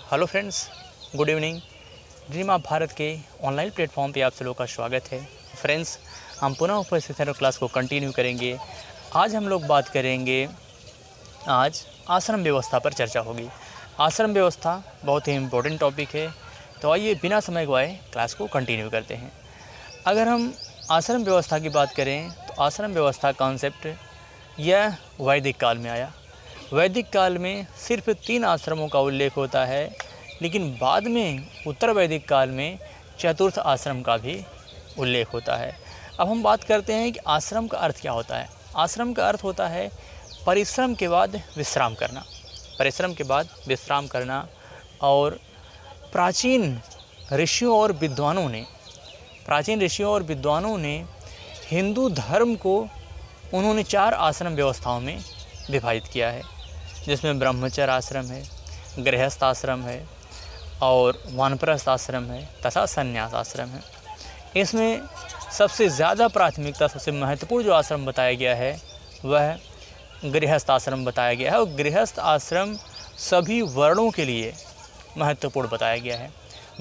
Hello friends, good evening. Dream of Bharat के online platform पे आप सभी का स्वागत है। फ्रेंड्स, हम पुनः उपस्थित हैं, क्लास को कंटिन्यू करेंगे। आज हम लोग बात करेंगे, आज आश्रम व्यवस्था पर चर्चा होगी। आश्रम व्यवस्था बहुत ही इम्पोर्टेंट टॉपिक है, तो आइए बिना समय गवाए क्लास को कंटिन्यू करते हैं। अगर हम आश्रम व्यवस्था की बात करें तो आश्रम व्यवस्था कॉन्सेप्ट यह वैदिक काल में आया। वैदिक काल में सिर्फ 3 आश्रमों का उल्लेख होता है, लेकिन बाद में उत्तर वैदिक काल में चतुर्थ आश्रम का भी उल्लेख होता है। अब हम बात करते हैं कि आश्रम का अर्थ क्या होता है। आश्रम का अर्थ होता है परिश्रम के बाद विश्राम करना, परिश्रम के बाद विश्राम करना। और प्राचीन ऋषियों और विद्वानों ने हिंदू धर्म को उन्होंने 4 आश्रम व्यवस्थाओं में विभाजित किया है, जिसमें ब्रह्मचर्य आश्रम है, गृहस्थ आश्रम है और वानप्रस्थ आश्रम है तथा संन्यास आश्रम है। इसमें सबसे ज़्यादा प्राथमिकता, सबसे महत्वपूर्ण जो आश्रम बताया गया है वह गृहस्थ आश्रम बताया गया है। और गृहस्थ आश्रम सभी वर्णों के लिए महत्वपूर्ण बताया गया है।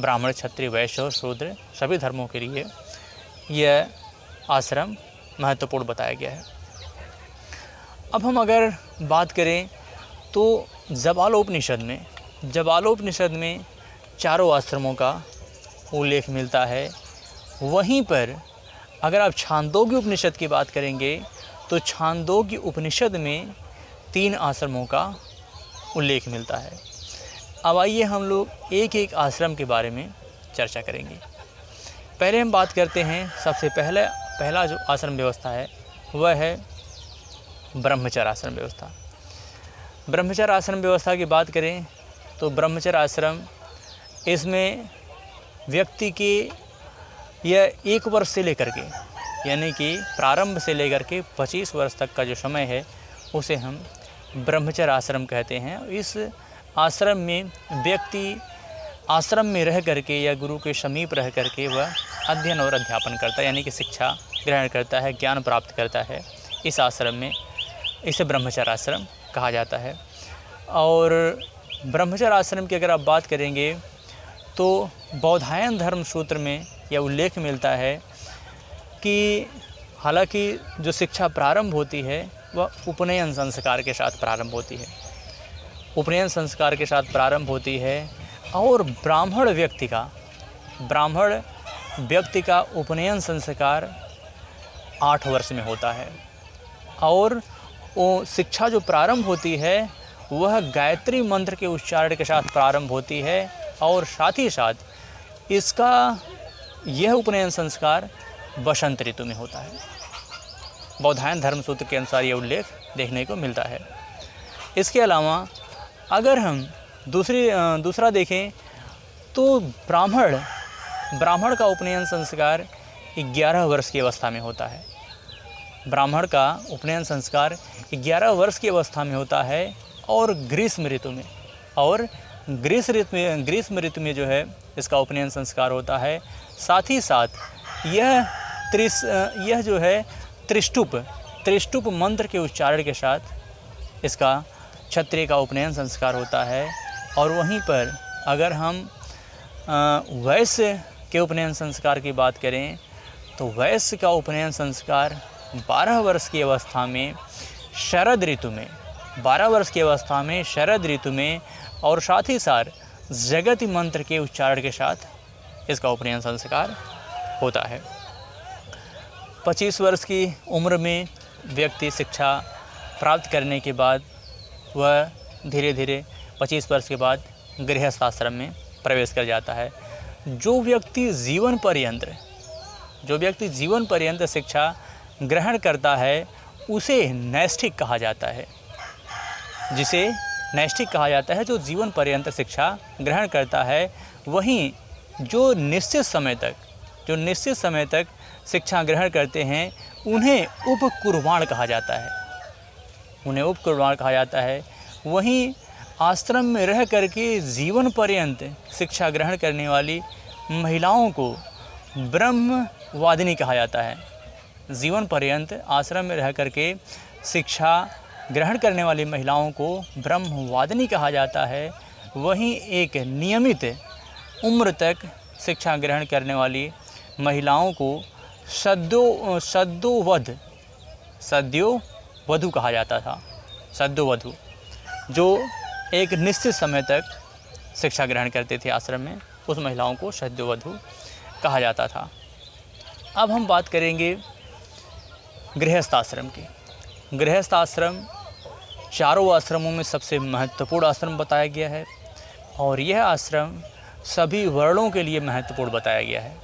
ब्राह्मण, क्षत्रिय, वैश्य और शूद्र सभी धर्मों के लिए यह आश्रम महत्वपूर्ण बताया गया है। अब हम अगर बात करें तो जबालोपनिषद में 4 आश्रमों का उल्लेख मिलता है। वहीं पर अगर आप छांदोग्य उपनिषद की बात करेंगे तो छांदोग्य उपनिषद में 3 आश्रमों का उल्लेख मिलता है। अब आइए हम लोग एक आश्रम के बारे में चर्चा करेंगे। पहले हम बात करते हैं, सबसे पहला जो आश्रम व्यवस्था है वह है ब्रह्मचर्य आश्रम व्यवस्था। ब्रह्मचर्य आश्रम व्यवस्था की बात करें तो ब्रह्मचर्य आश्रम, इसमें व्यक्ति के यह 1 वर्ष से लेकर के, यानी कि प्रारंभ से लेकर के 25 वर्ष तक का जो समय है उसे हम ब्रह्मचर्य आश्रम कहते हैं। इस आश्रम में व्यक्ति आश्रम में रह करके या गुरु के समीप रह करके वह अध्ययन और अध्यापन करता है, यानी कि शिक्षा ग्रहण करता है, ज्ञान प्राप्त करता है। इस आश्रम में इसे ब्रह्मचर्य आश्रम कहा जाता है। और ब्रह्मचर्य आश्रम की अगर आप बात करेंगे तो बौधायन धर्म सूत्र में यह उल्लेख मिलता है कि हालांकि जो शिक्षा प्रारंभ होती है वह उपनयन संस्कार के साथ प्रारंभ होती है, और ब्राह्मण व्यक्ति का उपनयन संस्कार 8 वर्ष में होता है। और वो शिक्षा जो प्रारंभ होती है वह गायत्री मंत्र के उच्चारण के साथ प्रारंभ होती है, और साथ ही साथ इसका यह उपनयन संस्कार बसंत ऋतु में होता है। बौधायन धर्म सूत्र के अनुसार यह उल्लेख देखने को मिलता है। इसके अलावा अगर हम दूसरा देखें तो ब्राह्मण का उपनयन संस्कार 11 वर्ष की अवस्था में होता है। ब्राह्मण का उपनयन संस्कार 11 वर्ष की अवस्था में होता है। और ग्रीष्म ऋतु में जो है इसका उपनयन संस्कार होता है। साथ ही साथ यह जो है त्रिष्टुप मंत्र के उच्चारण के साथ इसका क्षत्रिय का उपनयन संस्कार होता है। और वहीं पर अगर हम वैश्य के उपनयन संस्कार की बात करें तो वैश्य का उपनयन संस्कार 12 वर्ष की अवस्था में शरद ऋतु में और साथ ही साथ जगति मंत्र के उच्चारण के साथ इसका उपनयन संस्कार होता है। 25 वर्ष की उम्र में व्यक्ति शिक्षा प्राप्त करने के बाद वह धीरे धीरे 25 वर्ष के बाद गृहस्थ आश्रम में प्रवेश कर जाता है। जो व्यक्ति जीवन पर्यंत शिक्षा ग्रहण करता है उसे नैष्ठिक कहा जाता है। जो जीवन पर्यंत शिक्षा ग्रहण करता है। वहीं जो निश्चित समय तक शिक्षा ग्रहण करते हैं उन्हें उपकुर्वाण कहा जाता है। वहीं आश्रम में रह करके जीवन पर्यंत शिक्षा ग्रहण करने वाली महिलाओं को ब्रह्मवादिनी कहा जाता है। जीवन पर्यंत आश्रम में रह करके शिक्षा ग्रहण करने वाली महिलाओं को ब्रह्मवादिनी कहा जाता है। वहीं एक नियमित उम्र तक शिक्षा ग्रहण करने वाली महिलाओं को सद्योवधू कहा जाता था। सद्योवधू जो एक निश्चित समय तक शिक्षा ग्रहण करते थे आश्रम में, उस महिलाओं को सद्योवधू कहा जाता था। अब हम बात करेंगे गृहस्थ आश्रम की। गृहस्थ आश्रम चारों आश्रमों में सबसे महत्वपूर्ण आश्रम बताया गया है और यह आश्रम सभी वर्णों के लिए महत्वपूर्ण बताया गया है।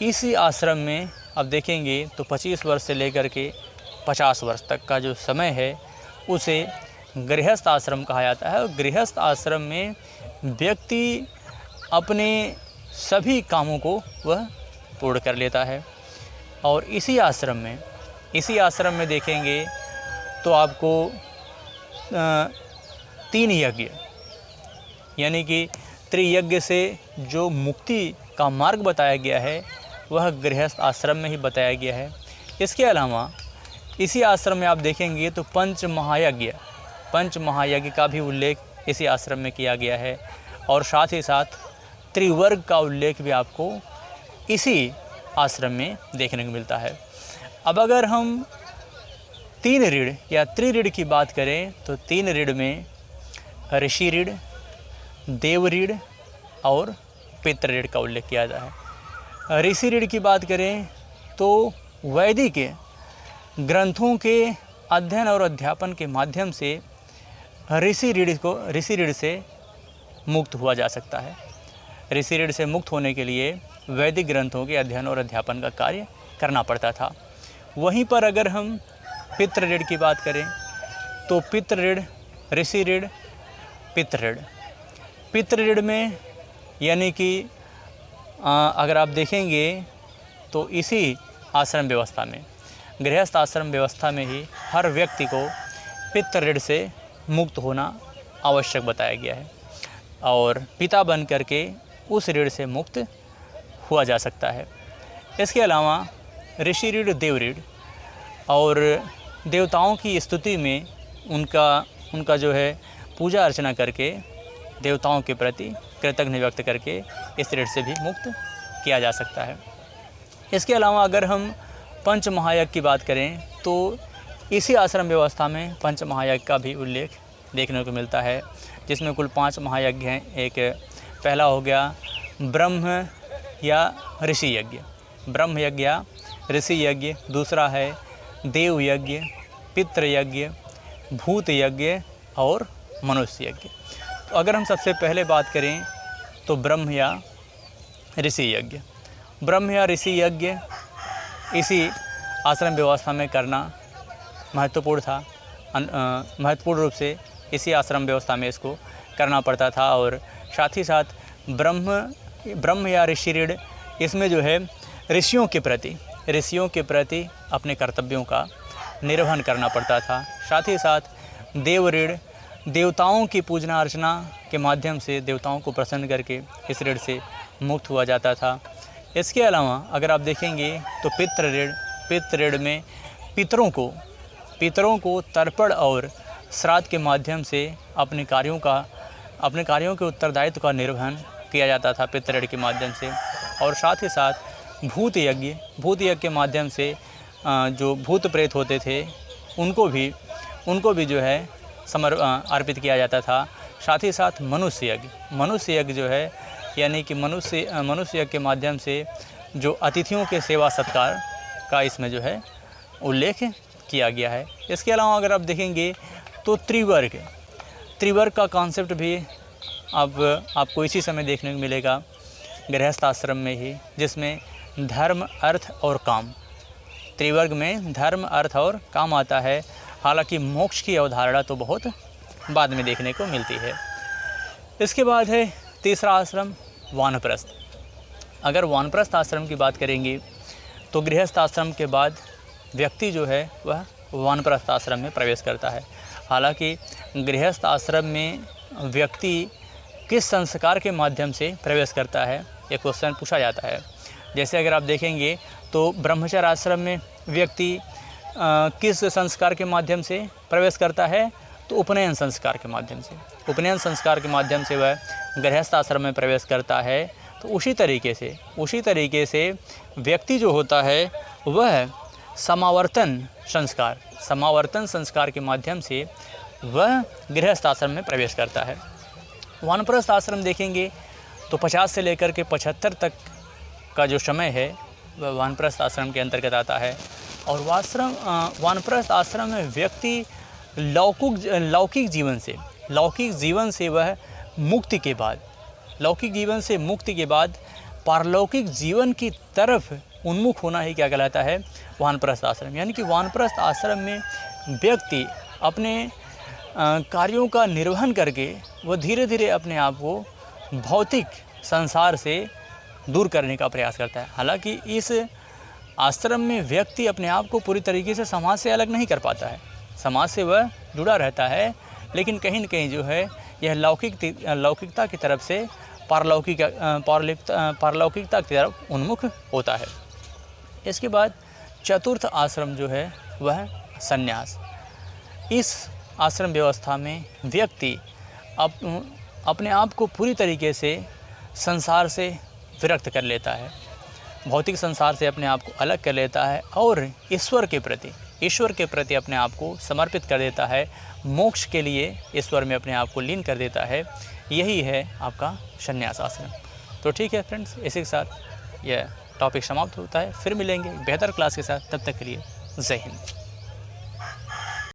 इसी आश्रम में अब देखेंगे तो 25 वर्ष से लेकर के 50 वर्ष तक का जो समय है उसे गृहस्थ आश्रम कहा जाता है। और गृहस्थ आश्रम में व्यक्ति अपने सभी कामों को वह पूर्ण कर लेता है। और इसी आश्रम में देखेंगे तो आपको 3 यज्ञ यानी कि त्रियज्ञ से जो मुक्ति का मार्ग बताया गया है वह गृहस्थ आश्रम में ही बताया गया है। इसके अलावा इसी आश्रम में आप देखेंगे तो पंच महायज्ञ का भी उल्लेख इसी आश्रम में किया गया है और साथ ही साथ त्रिवर्ग का उल्लेख भी आपको इसी आश्रम में देखने को मिलता है। अब अगर हम 3 ऋण या त्रिऋण की बात करें तो 3 ऋण में ऋषि ऋण, देव ऋण और पितृ ऋण का उल्लेख किया जाता है। ऋषि ऋण की बात करें तो वैदिक ग्रंथों के अध्ययन और अध्यापन के माध्यम से ऋषि ऋण से मुक्त हुआ जा सकता है। ऋषि ऋण से मुक्त होने के लिए वैदिक ग्रंथों के अध्ययन और अध्यापन का कार्य करना पड़ता था। वहीं पर अगर हम पितृ ऋण की बात करें तो पितृ ऋण, ऋषि ऋण, पितृ ऋण में यानी कि अगर आप देखेंगे तो इसी आश्रम व्यवस्था में, गृहस्थ आश्रम व्यवस्था में ही हर व्यक्ति को पितृ ऋण से मुक्त होना आवश्यक बताया गया है और पिता बन करके उस ऋण से मुक्त हुआ जा सकता है। इसके अलावा ऋषि ऋण, देव ऋण और देवताओं की स्तुति में उनका जो है पूजा अर्चना करके देवताओं के प्रति कृतज्ञता व्यक्त करके इस ऋण से भी मुक्त किया जा सकता है। इसके अलावा अगर हम पंच महायज्ञ की बात करें तो इसी आश्रम व्यवस्था में पंच महायज्ञ का भी उल्लेख देखने को मिलता है, जिसमें कुल 5 महायज्ञ हैं। एक पहला हो गया ब्रह्म या ऋषि यज्ञ, ब्रह्म यज्ञ या ऋषि यज्ञ। दूसरा है देव यज्ञ, पितृ यज्ञ, भूत यज्ञ और मनुष्य यज्ञ। तो अगर हम सबसे पहले बात करें तो ब्रह्म या ऋषि यज्ञ, ब्रह्म या ऋषि यज्ञ इसी आश्रम व्यवस्था में करना महत्वपूर्ण था। महत्वपूर्ण रूप से इसी आश्रम व्यवस्था में इसको करना पड़ता था और साथ ही साथ ब्रह्म या ऋषि ऋण, इसमें जो है ऋषियों के प्रति अपने कर्तव्यों का निर्वहन करना पड़ता था। साथ ही साथ देव ऋण, देवताओं की पूजना अर्चना के माध्यम से देवताओं को प्रसन्न करके इस ऋण से मुक्त हुआ जाता था। इसके अलावा अगर आप देखेंगे तो पितृ ऋण में पितरों को तर्पण और श्राद्ध के माध्यम से अपने कार्यों के उत्तरदायित्व का निर्वहन किया जाता था पितृ ऋण के माध्यम से। और साथ ही साथ भूत यज्ञ के माध्यम से जो भूत प्रेत होते थे उनको भी जो है अर्पित किया जाता था। साथ ही साथ मनुष्य यज्ञ जो है यानी कि मनुष्य यज्ञ के माध्यम से जो अतिथियों के सेवा सत्कार का इसमें जो है उल्लेख किया गया है। इसके अलावा अगर आप देखेंगे तो त्रिवर्ग का कॉन्सेप्ट भी अब आपको इसी समय देखने को मिलेगा गृहस्थ आश्रम में ही, जिसमें धर्म, अर्थ और काम, त्रिवर्ग में धर्म, अर्थ और काम आता है। हालांकि मोक्ष की अवधारणा तो बहुत बाद में देखने को मिलती है। इसके बाद है तीसरा आश्रम वानप्रस्थ। अगर वानप्रस्थ आश्रम की बात करेंगे तो गृहस्थ आश्रम के बाद व्यक्ति जो है वह वानप्रस्थ आश्रम में प्रवेश करता है। हालांकि गृहस्थ आश्रम में व्यक्ति किस संस्कार के माध्यम से प्रवेश करता है, ये क्वेश्चन पूछा जाता है। जैसे अगर आप देखेंगे तो ब्रह्मचर्य आश्रम में व्यक्ति किस संस्कार के माध्यम से प्रवेश करता है, तो उपनयन संस्कार के माध्यम से, उपनयन संस्कार के माध्यम से वह गृहस्थ आश्रम में प्रवेश करता है। तो उसी तरीके से व्यक्ति जो होता है वह समावर्तन संस्कार के माध्यम से वह गृहस्थ आश्रम में प्रवेश करता है। वानप्रस्थ आश्रम देखेंगे तो 50 से लेकर के 75 तक का जो समय है वह वानप्रस्थ आश्रम के अंतर्गत आता है। और वानप्रस्थ आश्रम में व्यक्ति लौकिक जीवन से वह मुक्ति के बाद पारलौकिक जीवन की तरफ उन्मुख होना ही क्या कहलाता है, वानप्रस्थ आश्रम। यानी कि वानप्रस्थ आश्रम में व्यक्ति अपने कार्यों का निर्वहन करके वह धीरे धीरे अपने आप को भौतिक संसार से दूर करने का प्रयास करता है। हालांकि इस आश्रम में व्यक्ति अपने आप को पूरी तरीके से समाज से अलग नहीं कर पाता है, समाज से वह जुड़ा रहता है, लेकिन कहीं न कहीं जो है यह लौकिकता की तरफ से पारलौकिकता की तरफ उन्मुख होता है। इसके बाद चतुर्थ आश्रम जो है वह संन्यास। इस आश्रम व्यवस्था में व्यक्ति अपने आप को पूरी तरीके से संसार से विरक्त कर लेता है, भौतिक संसार से अपने आप को अलग कर लेता है और ईश्वर के प्रति अपने आप को समर्पित कर देता है, मोक्ष के लिए ईश्वर में अपने आप को लीन कर देता है। यही है आपका संन्यास आश्रम। तो ठीक है फ्रेंड्स, इसी के साथ यह टॉपिक समाप्त होता है। फिर मिलेंगे बेहतर क्लास के साथ, तब तक के लिए जय हिंद।